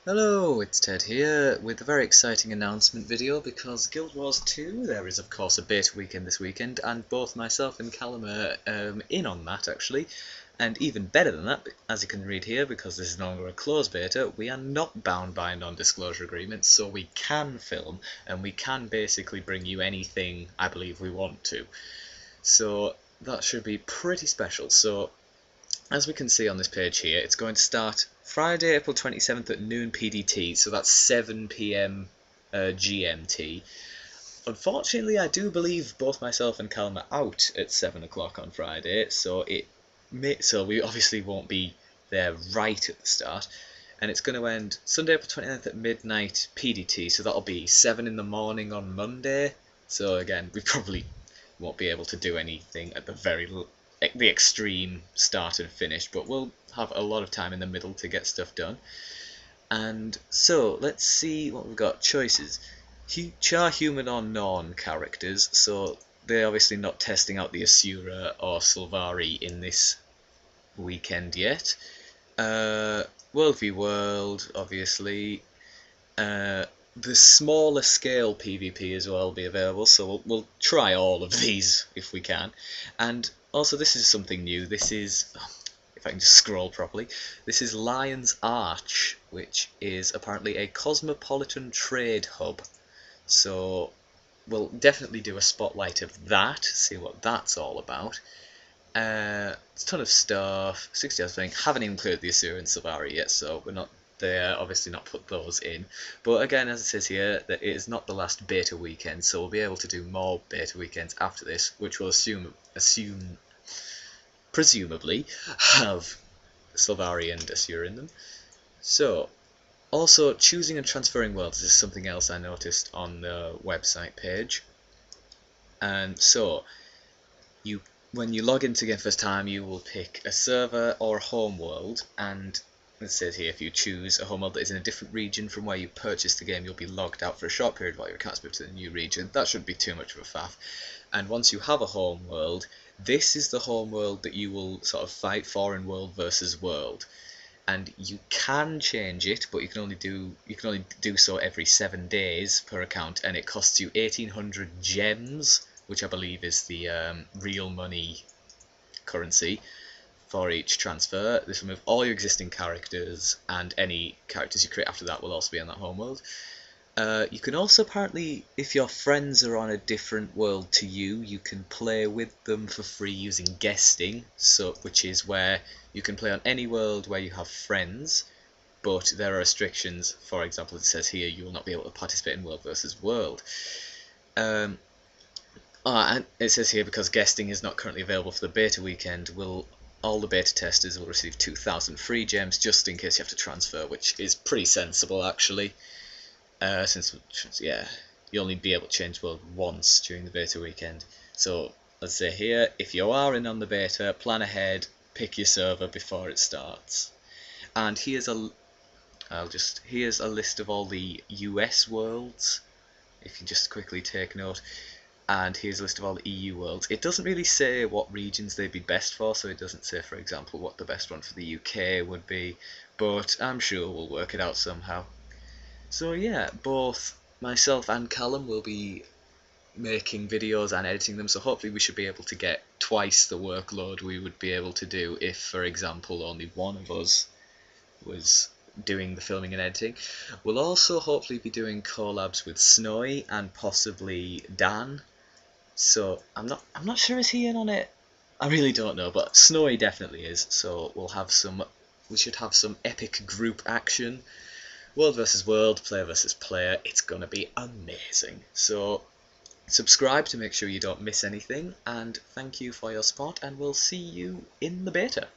Hello, it's Ted here with a very exciting announcement video because Guild Wars 2, there is of course a beta weekend this weekend, and both myself and Callum are in on that actually. And even better than that, as you can read here, because this is no longer a closed beta, we are not bound by a non-disclosure agreement, so we can film and we can basically bring you anything I believe we want to. So that should be pretty special. So as we can see on this page here, it's going to start Friday, April 27th at noon PDT, so that's 7 PM GMT. Unfortunately, I do believe both myself and Callum are out at 7 o'clock on Friday, so we obviously won't be there right at the start. And it's going to end Sunday, April 29th at midnight PDT, so that'll be 7 in the morning on Monday. So again, we probably won't be able to do anything at the extreme start and finish, but we'll have a lot of time in the middle to get stuff done. And so let's see what we've got. Choices: Char, human or non characters, so they're obviously not testing out the Asura or Sylvari in this weekend yet. World v World, obviously. The smaller scale PvP as well will be available, so we'll try all of these if we can. And also, this is something new. This is, if I can just scroll properly, this is Lion's Arch, which is apparently a cosmopolitan trade hub. So we'll definitely do a spotlight of that, see what that's all about. It's a ton of stuff, 60 hours playing. Haven't even cleared the Asura and Sylvari yet, so we're not there, obviously not put those in. But again, as it says here, that it is not the last beta weekend, so we'll be able to do more beta weekends after this, which will presumably have Sylvari and Asura in them. So, also choosing and transferring worlds is something else I noticed on the website page. And so, when you log into the game first time, you will pick a server or a home world, and it says here if you choose a home world that is in a different region from where you purchased the game, you'll be logged out for a short period while your account's moved to the new region. That shouldn't be too much of a faff. And once you have a home world, this is the home world that you will sort of fight for in World versus World. And you can change it, but you can only do so every 7 days per account, and it costs you 1800 gems, which I believe is the real money currency for each transfer. This will move all your existing characters, and any characters you create after that will also be on that home world. You can also apparently, if your friends are on a different world to you, you can play with them for free using guesting, which is where you can play on any world where you have friends, but there are restrictions. For example, it says here you will not be able to participate in World versus World. And it says here, because guesting is not currently available for the beta weekend, all the beta testers will receive 2,000 free gems just in case you have to transfer, which is pretty sensible actually. Since you only be able to change world once during the beta weekend. So let's say here, if you are in on the beta, plan ahead, pick your server before it starts. And here's a list of all the US worlds, if you just quickly take note. And here's a list of all the EU worlds. It doesn't really say what regions they'd be best for, so it doesn't say, for example, what the best one for the UK would be, but I'm sure we'll work it out somehow. So yeah, both myself and Callum will be making videos and editing them, so hopefully we should be able to get twice the workload we would be able to do if, for example, only one of us was doing the filming and editing. We'll also hopefully be doing collabs with Snowy and possibly Dan. So I'm not sure, is he in on it? I really don't know, but Snowy definitely is. So we should have some epic group action. World versus world, player versus player. It's gonna be amazing. So subscribe to make sure you don't miss anything, and thank you for your support, and we'll see you in the beta.